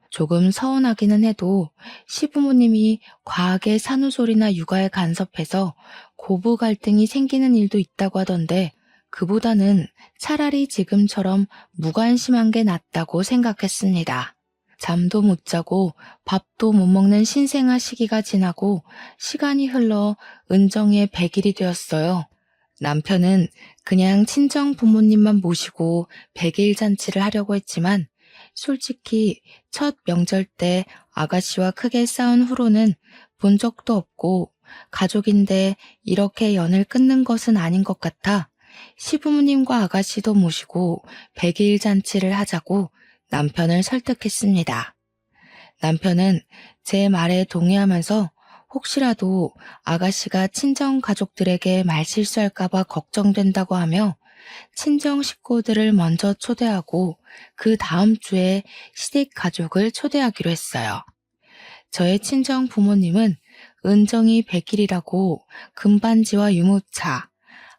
조금 서운하기는 해도 시부모님이 과하게 산후조리나 육아에 간섭해서 고부 갈등이 생기는 일도 있다고 하던데 그보다는 차라리 지금처럼 무관심한 게 낫다고 생각했습니다. 잠도 못 자고 밥도 못 먹는 신생아 시기가 지나고 시간이 흘러 은정이의 100일이 되었어요. 남편은 그냥 친정 부모님만 모시고 100일 잔치를 하려고 했지만 솔직히 첫 명절 때 아가씨와 크게 싸운 후로는 본 적도 없고 가족인데 이렇게 연을 끊는 것은 아닌 것 같아 시부모님과 아가씨도 모시고 100일 잔치를 하자고 남편을 설득했습니다. 남편은 제 말에 동의하면서 혹시라도 아가씨가 친정 가족들에게 말실수할까봐 걱정된다고 하며 친정 식구들을 먼저 초대하고 그 다음 주에 시댁 가족을 초대하기로 했어요. 저의 친정 부모님은 은정이 100일이라고 금반지와 유모차,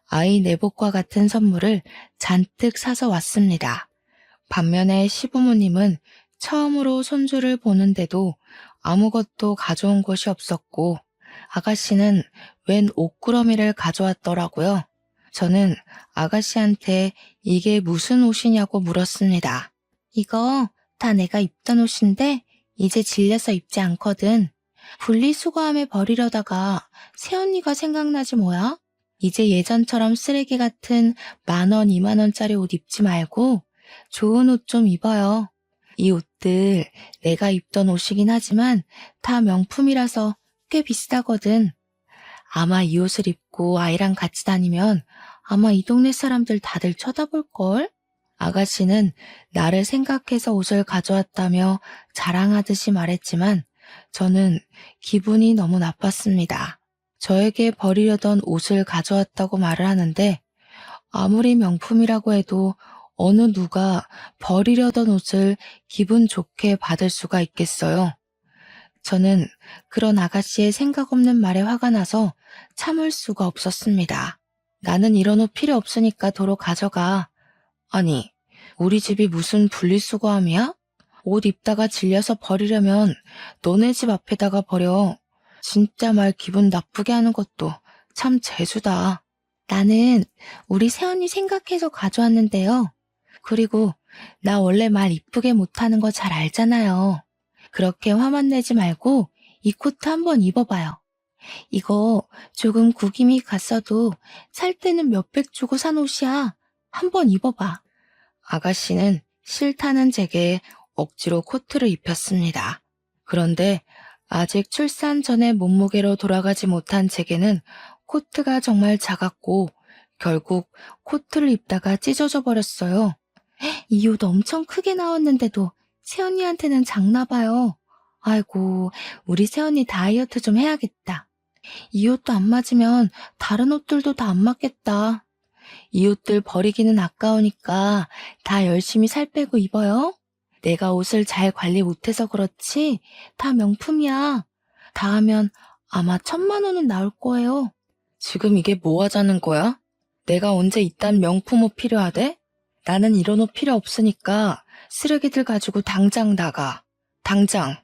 아이 내복과 같은 선물을 잔뜩 사서 왔습니다. 반면에 시부모님은 처음으로 손주를 보는데도 아무것도 가져온 것이 없었고 아가씨는 웬 옷구러미를 가져왔더라고요. 저는 아가씨한테 이게 무슨 옷이냐고 물었습니다. 이거 다 내가 입던 옷인데 이제 질려서 입지 않거든. 분리수거함에 버리려다가 새언니가 생각나지 뭐야? 이제 예전처럼 쓰레기 같은 10,000원, 20,000원짜리 옷 입지 말고 좋은 옷 좀 입어요. 이 옷들 내가 입던 옷이긴 하지만 다 명품이라서 꽤 비싸거든. 아마 이 옷을 입고 아이랑 같이 다니면 아마 이 동네 사람들 다들 쳐다볼걸? 아가씨는 나를 생각해서 옷을 가져왔다며 자랑하듯이 말했지만 저는 기분이 너무 나빴습니다. 저에게 버리려던 옷을 가져왔다고 말을 하는데 아무리 명품이라고 해도 어느 누가 버리려던 옷을 기분 좋게 받을 수가 있겠어요. 저는 그런 아가씨의 생각 없는 말에 화가 나서 참을 수가 없었습니다. 나는 이런 옷 필요 없으니까 도로 가져가. 아니, 우리 집이 무슨 분리수거함이야? 옷 입다가 질려서 버리려면 너네 집 앞에다가 버려. 진짜 말 기분 나쁘게 하는 것도 참 재수다. 나는 우리 새언니 생각해서 가져왔는데요. 그리고 나 원래 말 이쁘게 못하는 거 잘 알잖아요. 그렇게 화만 내지 말고 이 코트 한번 입어봐요. 이거 조금 구김이 갔어도 살 때는 몇백 주고 산 옷이야. 한번 입어봐. 아가씨는 싫다는 제게 억지로 코트를 입혔습니다. 그런데 아직 출산 전에 몸무게로 돌아가지 못한 제게는 코트가 정말 작았고 결국 코트를 입다가 찢어져 버렸어요. 이 옷 엄청 크게 나왔는데도 새언니한테는 작나 봐요. 아이고, 우리 새언니 다이어트 좀 해야겠다. 이 옷도 안 맞으면 다른 옷들도 다 안 맞겠다. 이 옷들 버리기는 아까우니까 다 열심히 살 빼고 입어요. 내가 옷을 잘 관리 못해서 그렇지 다 명품이야. 다 하면 아마 1,000,000원은 나올 거예요. 지금 이게 뭐 하자는 거야? 내가 언제 이딴 명품 옷 필요하대? 나는 이런 옷 필요 없으니까 쓰레기들 가지고 당장 나가. 당장.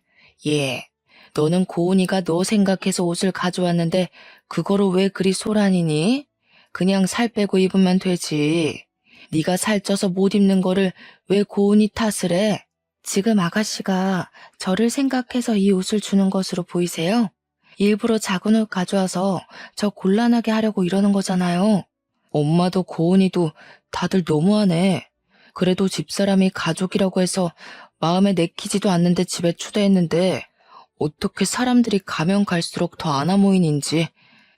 예. 너는 고은이가 너 생각해서 옷을 가져왔는데 그거로 왜 그리 소란이니? 그냥 살 빼고 입으면 되지. 네가 살쪄서 못 입는 거를 왜 고은이 탓을 해? 지금 아가씨가 저를 생각해서 이 옷을 주는 것으로 보이세요? 일부러 작은 옷 가져와서 저 곤란하게 하려고 이러는 거잖아요. 엄마도 고은이도 다들 너무하네. 그래도 집사람이 가족이라고 해서 마음에 내키지도 않는데 집에 초대했는데 어떻게 사람들이 가면 갈수록 더 안아 모이는지.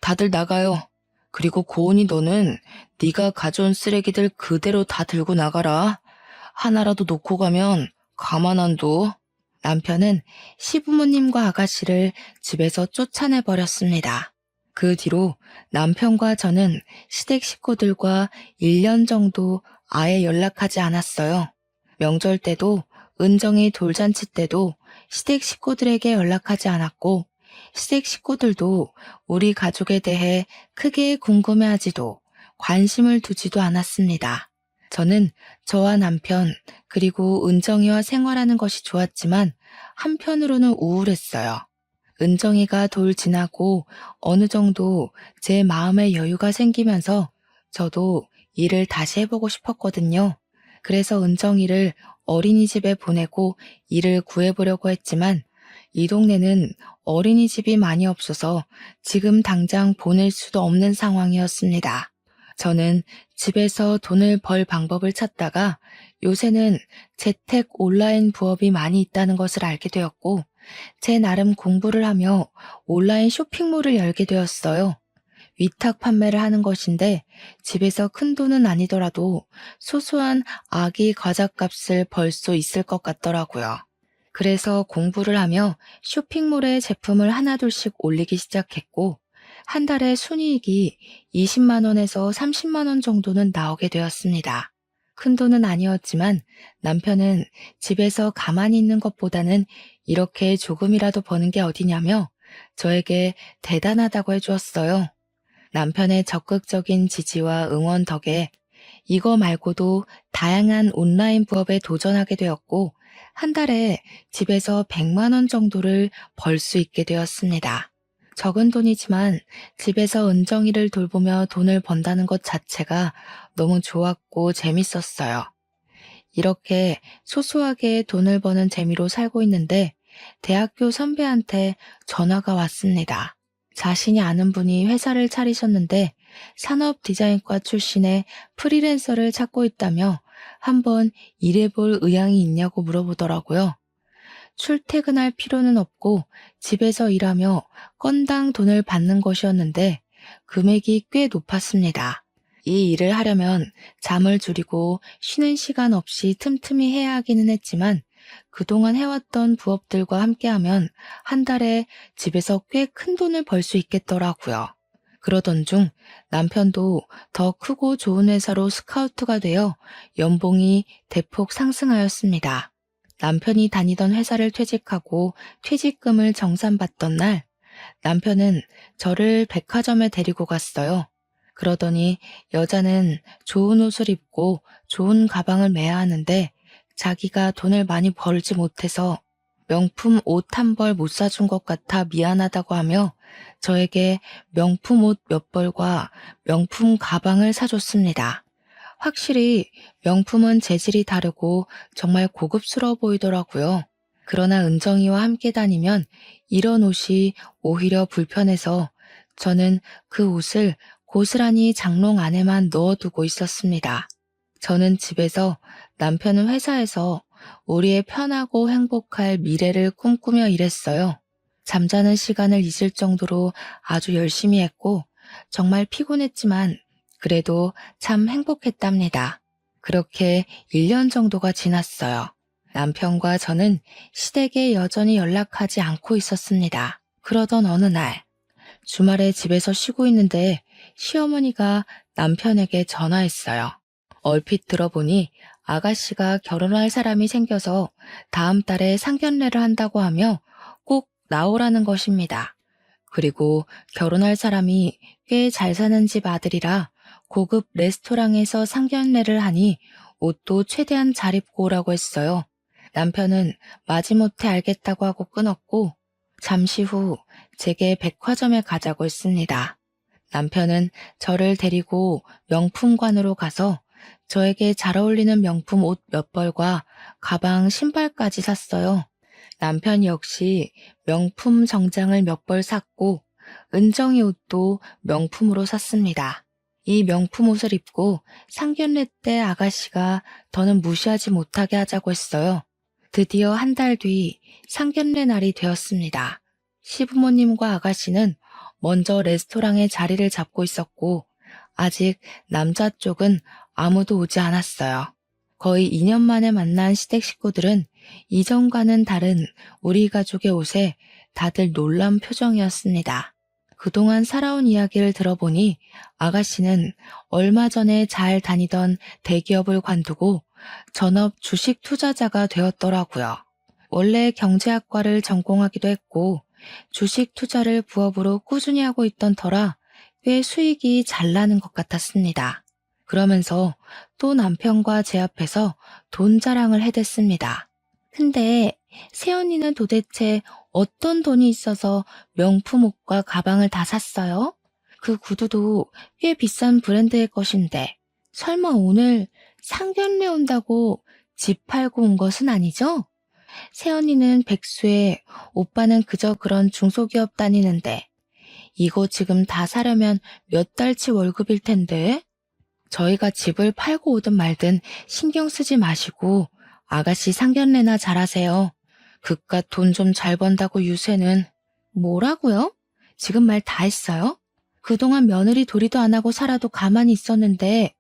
다들 나가요. 그리고 고은이 너는 네가 가져온 쓰레기들 그대로 다 들고 나가라. 하나라도 놓고 가면 가만 안 둬. 남편은 시부모님과 아가씨를 집에서 쫓아내버렸습니다. 그 뒤로 남편과 저는 시댁 식구들과 1년 정도 아예 연락하지 않았어요. 명절 때도 은정이 돌잔치 때도 시댁 식구들에게 연락하지 않았고 시댁 식구들도 우리 가족에 대해 크게 궁금해하지도 관심을 두지도 않았습니다. 저는 저와 남편 그리고 은정이와 생활하는 것이 좋았지만 한편으로는 우울했어요. 은정이가 돌 지나고 어느 정도 제 마음의 여유가 생기면서 저도 일을 다시 해보고 싶었거든요. 그래서 은정이를 어린이집에 보내고 일을 구해보려고 했지만 이 동네는 어린이집이 많이 없어서 지금 당장 보낼 수도 없는 상황이었습니다. 저는 집에서 돈을 벌 방법을 찾다가 요새는 재택 온라인 부업이 많이 있다는 것을 알게 되었고 제 나름 공부를 하며 온라인 쇼핑몰을 열게 되었어요. 위탁 판매를 하는 것인데 집에서 큰 돈은 아니더라도 소소한 아기 과자값을 벌 수 있을 것 같더라고요. 그래서 공부를 하며 쇼핑몰에 제품을 하나둘씩 올리기 시작했고 한 달에 순이익이 20만 원에서 30만 원 정도는 나오게 되었습니다. 큰 돈은 아니었지만 남편은 집에서 가만히 있는 것보다는 이렇게 조금이라도 버는 게 어디냐며 저에게 대단하다고 해주었어요. 남편의 적극적인 지지와 응원 덕에 이거 말고도 다양한 온라인 부업에 도전하게 되었고, 한 달에 집에서 100만 원 정도를 벌 수 있게 되었습니다. 적은 돈이지만 집에서 은정이를 돌보며 돈을 번다는 것 자체가 너무 좋았고 재밌었어요. 이렇게 소소하게 돈을 버는 재미로 살고 있는데 대학교 선배한테 전화가 왔습니다. 자신이 아는 분이 회사를 차리셨는데 산업 디자인과 출신의 프리랜서를 찾고 있다며 한번 일해볼 의향이 있냐고 물어보더라고요. 출퇴근할 필요는 없고 집에서 일하며 건당 돈을 받는 것이었는데 금액이 꽤 높았습니다. 이 일을 하려면 잠을 줄이고 쉬는 시간 없이 틈틈이 해야 하기는 했지만 그동안 해왔던 부업들과 함께하면 한 달에 집에서 꽤 큰 돈을 벌 수 있겠더라고요. 그러던 중 남편도 더 크고 좋은 회사로 스카우트가 되어 연봉이 대폭 상승하였습니다. 남편이 다니던 회사를 퇴직하고 퇴직금을 정산받던 날 남편은 저를 백화점에 데리고 갔어요. 그러더니 여자는 좋은 옷을 입고 좋은 가방을 매야 하는데 자기가 돈을 많이 벌지 못해서 명품 옷 한 벌 못 사준 것 같아 미안하다고 하며 저에게 명품 옷 몇 벌과 명품 가방을 사줬습니다. 확실히 명품은 재질이 다르고 정말 고급스러워 보이더라고요. 그러나 은정이와 함께 다니면 이런 옷이 오히려 불편해서 저는 그 옷을 고스란히 장롱 안에만 넣어두고 있었습니다. 저는 집에서, 남편은 회사에서 우리의 편하고 행복할 미래를 꿈꾸며 일했어요. 잠자는 시간을 잊을 정도로 아주 열심히 했고 정말 피곤했지만 그래도 참 행복했답니다. 그렇게 1년 정도가 지났어요. 남편과 저는 시댁에 여전히 연락하지 않고 있었습니다. 그러던 어느 날, 주말에 집에서 쉬고 있는데 시어머니가 남편에게 전화했어요. 얼핏 들어보니 아가씨가 결혼할 사람이 생겨서 다음 달에 상견례를 한다고 하며 꼭 나오라는 것입니다. 그리고 결혼할 사람이 꽤 잘 사는 집 아들이라 고급 레스토랑에서 상견례를 하니 옷도 최대한 잘 입고 오라고 했어요. 남편은 마지못해 알겠다고 하고 끊었고 잠시 후 제게 백화점에 가자고 했습니다. 남편은 저를 데리고 명품관으로 가서 저에게 잘 어울리는 명품 옷 몇 벌과 가방, 신발까지 샀어요. 남편 역시 명품 정장을 몇 벌 샀고 은정이 옷도 명품으로 샀습니다. 이 명품 옷을 입고 상견례 때 아가씨가 더는 무시하지 못하게 하자고 했어요. 드디어 한 달 뒤 상견례 날이 되었습니다. 시부모님과 아가씨는 먼저 레스토랑에 자리를 잡고 있었고 아직 남자 쪽은 아무도 오지 않았어요. 거의 2년 만에 만난 시댁 식구들은 이전과는 다른 우리 가족의 옷에 다들 놀란 표정이었습니다. 그동안 살아온 이야기를 들어보니 아가씨는 얼마 전에 잘 다니던 대기업을 관두고 전업 주식 투자자가 되었더라고요. 원래 경제학과를 전공하기도 했고 주식 투자를 부업으로 꾸준히 하고 있던 터라 꽤 수익이 잘 나는 것 같았습니다. 그러면서 또 남편과 제 앞에서 돈 자랑을 해댔습니다. 근데 새언니는 도대체 어떤 돈이 있어서 명품 옷과 가방을 다 샀어요? 그 구두도 꽤 비싼 브랜드의 것인데 설마 오늘 상견례 온다고 집 팔고 온 것은 아니죠? 새언니는 백수에 오빠는 그저 그런 중소기업 다니는데 이거 지금 다 사려면 몇 달치 월급일 텐데? 저희가 집을 팔고 오든 말든 신경 쓰지 마시고 아가씨 상견례나 잘하세요. 그깟 돈 좀 잘 번다고 유세는. 뭐라고요? 지금 말 다 했어요? 그동안 며느리 도리도 안 하고 살아도 가만히 있었는데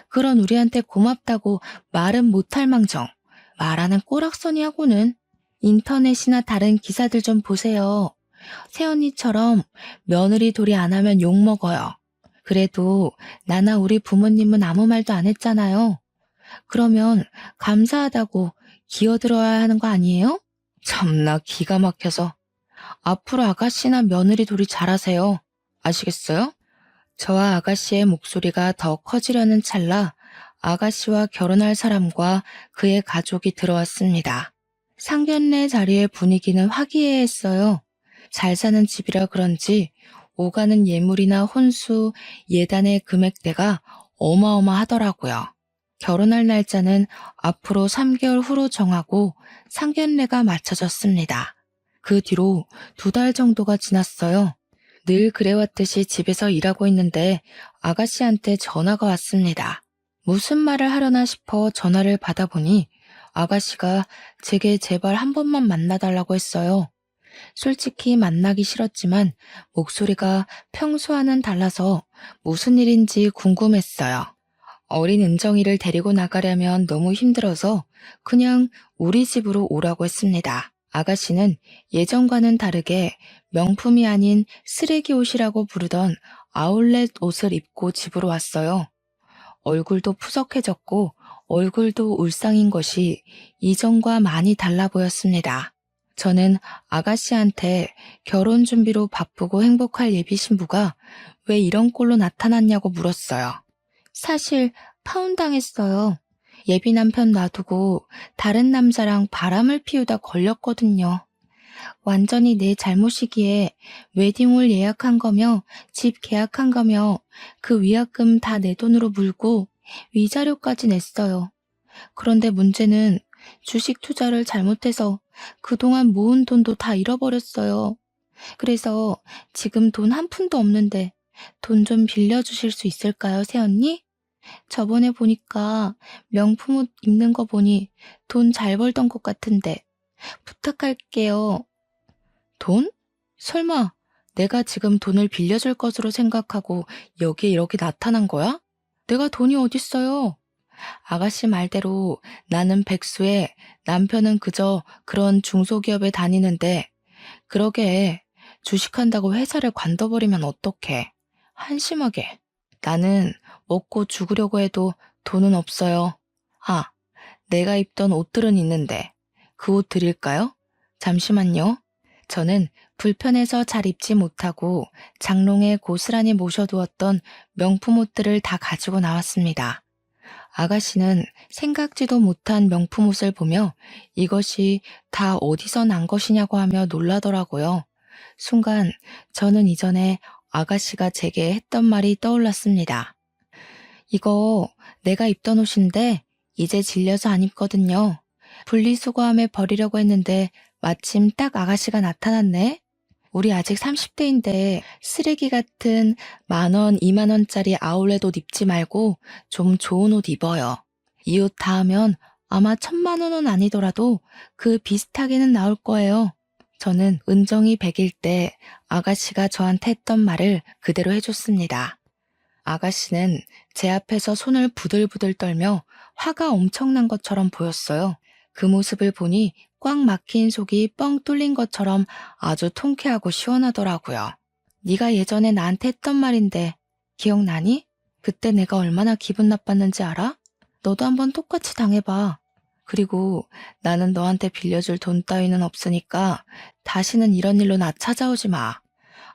그런 우리한테 고맙다고 말은 못할 망정. 말하는 꼬락서니하고는. 인터넷이나 다른 기사들 좀 보세요. 새언니처럼 며느리 도리 안 하면 욕먹어요. 그래도 나나 우리 부모님은 아무 말도 안 했잖아요. 그러면 감사하다고 기어들어야 하는 거 아니에요? 참나 기가 막혀서. 앞으로 아가씨나 며느리 둘이 잘하세요. 아시겠어요? 저와 아가씨의 목소리가 더 커지려는 찰나 아가씨와 결혼할 사람과 그의 가족이 들어왔습니다. 상견례 자리의 분위기는 화기애애했어요. 잘 사는 집이라 그런지 오가는 예물이나 혼수, 예단의 금액대가 어마어마하더라고요. 결혼할 날짜는 앞으로 3개월 후로 정하고 상견례가 맞춰졌습니다. 그 뒤로 2달 정도가 지났어요. 늘 그래왔듯이 집에서 일하고 있는데 아가씨한테 전화가 왔습니다. 무슨 말을 하려나 싶어 전화를 받아보니 아가씨가 제게 제발 한 번만 만나달라고 했어요. 솔직히 만나기 싫었지만 목소리가 평소와는 달라서 무슨 일인지 궁금했어요. 어린 은정이를 데리고 나가려면 너무 힘들어서 그냥 우리 집으로 오라고 했습니다. 아가씨는 예전과는 다르게 명품이 아닌 쓰레기 옷이라고 부르던 아울렛 옷을 입고 집으로 왔어요. 얼굴도 푸석해졌고 얼굴도 울상인 것이 이전과 많이 달라 보였습니다. 저는 아가씨한테 결혼 준비로 바쁘고 행복할 예비 신부가 왜 이런 꼴로 나타났냐고 물었어요. 사실 파혼당했어요. 예비 남편 놔두고 다른 남자랑 바람을 피우다 걸렸거든요. 완전히 내 잘못이기에 웨딩홀 예약한 거며 집 계약한 거며 그 위약금 다 내 돈으로 물고 위자료까지 냈어요. 그런데 문제는 주식 투자를 잘못해서 그동안 모은 돈도 다 잃어버렸어요. 그래서 지금 돈 한 푼도 없는데 돈 좀 빌려주실 수 있을까요, 새언니? 저번에 보니까 명품 옷 입는 거 보니 돈 잘 벌던 것 같은데 부탁할게요. 돈? 설마 내가 지금 돈을 빌려줄 것으로 생각하고 여기에 이렇게 나타난 거야? 내가 돈이 어딨어요? 아가씨 말대로 나는 백수에 남편은 그저 그런 중소기업에 다니는데 그러게 주식한다고 회사를 관둬버리면 어떡해. 한심하게. 나는 먹고 죽으려고 해도 돈은 없어요. 아, 내가 입던 옷들은 있는데 그 옷 드릴까요? 잠시만요. 저는 불편해서 잘 입지 못하고 장롱에 고스란히 모셔두었던 명품 옷들을 다 가지고 나왔습니다. 아가씨는 생각지도 못한 명품 옷을 보며 이것이 다 어디서 난 것이냐고 하며 놀라더라고요. 순간 저는 이전에 아가씨가 제게 했던 말이 떠올랐습니다. 이거 내가 입던 옷인데 이제 질려서 안 입거든요. 분리수거함에 버리려고 했는데 마침 딱 아가씨가 나타났네. 우리 아직 30대인데 쓰레기 같은 10,000원, 20,000원짜리 아울렛 옷 입지 말고 좀 좋은 옷 입어요. 이 옷 다 하면 아마 1,000만 원은 아니더라도 그 비슷하게는 나올 거예요. 저는 은정이 100일 때 아가씨가 저한테 했던 말을 그대로 해줬습니다. 아가씨는 제 앞에서 손을 부들부들 떨며 화가 엄청난 것처럼 보였어요. 그 모습을 보니 꽉 막힌 속이 뻥 뚫린 것처럼 아주 통쾌하고 시원하더라고요. 네가 예전에 나한테 했던 말인데 기억나니? 그때 내가 얼마나 기분 나빴는지 알아? 너도 한번 똑같이 당해봐. 그리고 나는 너한테 빌려줄 돈 따위는 없으니까 다시는 이런 일로 나 찾아오지 마.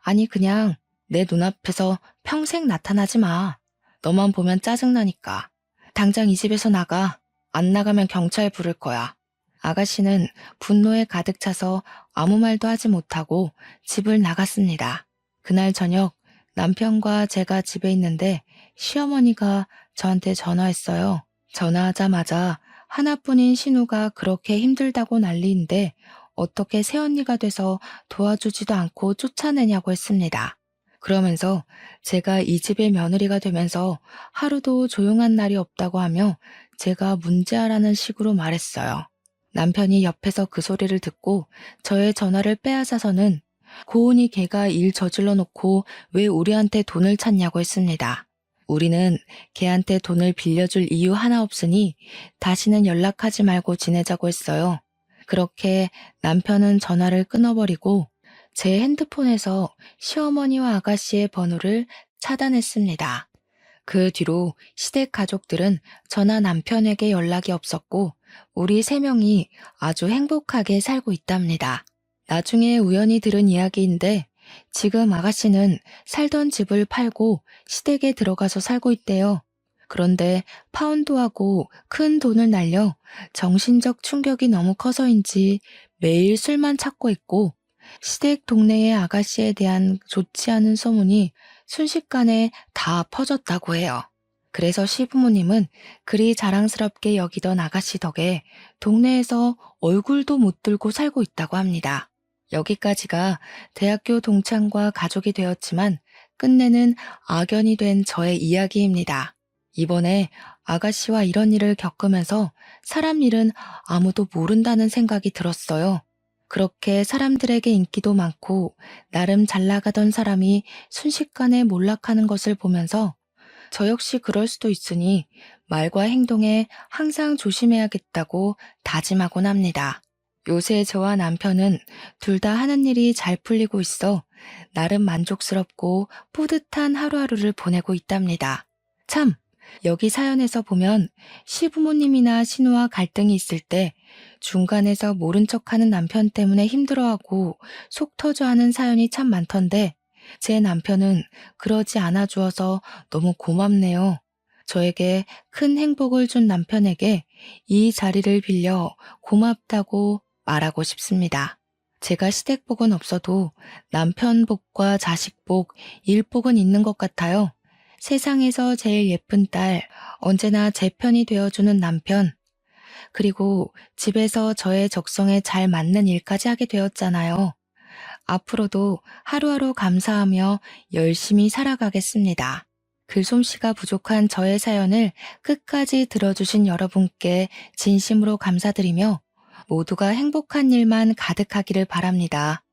아니 그냥 내 눈앞에서 평생 나타나지 마. 너만 보면 짜증나니까. 당장 이 집에서 나가. 안 나가면 경찰 부를 거야. 아가씨는 분노에 가득 차서 아무 말도 하지 못하고 집을 나갔습니다. 그날 저녁 남편과 제가 집에 있는데 시어머니가 저한테 전화했어요. 전화하자마자 하나뿐인 신우가 그렇게 힘들다고 난리인데 어떻게 새언니가 돼서 도와주지도 않고 쫓아내냐고 했습니다. 그러면서 제가 이 집의 며느리가 되면서 하루도 조용한 날이 없다고 하며 제가 문제아라는 식으로 말했어요. 남편이 옆에서 그 소리를 듣고 저의 전화를 빼앗아서는 고은이 걔가 일 저질러 놓고 왜 우리한테 돈을 찾냐고 했습니다. 우리는 걔한테 돈을 빌려줄 이유 하나 없으니 다시는 연락하지 말고 지내자고 했어요. 그렇게 남편은 전화를 끊어버리고 제 핸드폰에서 시어머니와 아가씨의 번호를 차단했습니다. 그 뒤로 시댁 가족들은 저나 남편에게 연락이 없었고 우리 3명이 아주 행복하게 살고 있답니다. 나중에 우연히 들은 이야기인데 지금 아가씨는 살던 집을 팔고 시댁에 들어가서 살고 있대요. 그런데 파혼도 하고 큰 돈을 날려 정신적 충격이 너무 커서인지 매일 술만 찾고 있고 시댁 동네의 아가씨에 대한 좋지 않은 소문이 순식간에 다 퍼졌다고 해요. 그래서 시부모님은 그리 자랑스럽게 여기던 아가씨 덕에 동네에서 얼굴도 못 들고 살고 있다고 합니다. 여기까지가 대학교 동창과 가족이 되었지만 끝내는 악연이 된 저의 이야기입니다. 이번에 아가씨와 이런 일을 겪으면서 사람 일은 아무도 모른다는 생각이 들었어요. 그렇게 사람들에게 인기도 많고 나름 잘 나가던 사람이 순식간에 몰락하는 것을 보면서 저 역시 그럴 수도 있으니 말과 행동에 항상 조심해야겠다고 다짐하곤 합니다. 요새 저와 남편은 둘 다 하는 일이 잘 풀리고 있어 나름 만족스럽고 뿌듯한 하루하루를 보내고 있답니다. 참, 여기 사연에서 보면 시부모님이나 신우와 갈등이 있을 때 중간에서 모른 척하는 남편 때문에 힘들어하고 속 터져하는 사연이 참 많던데 제 남편은 그러지 않아 주어서 너무 고맙네요. 저에게 큰 행복을 준 남편에게 이 자리를 빌려 고맙다고 말하고 싶습니다. 제가 시댁복은 없어도 남편 복과 자식 복, 일복은 있는 것 같아요. 세상에서 제일 예쁜 딸, 언제나 제 편이 되어주는 남편, 그리고 집에서 저의 적성에 잘 맞는 일까지 하게 되었잖아요. 앞으로도 하루하루 감사하며 열심히 살아가겠습니다. 글솜씨가 부족한 저의 사연을 끝까지 들어주신 여러분께 진심으로 감사드리며 모두가 행복한 일만 가득하기를 바랍니다.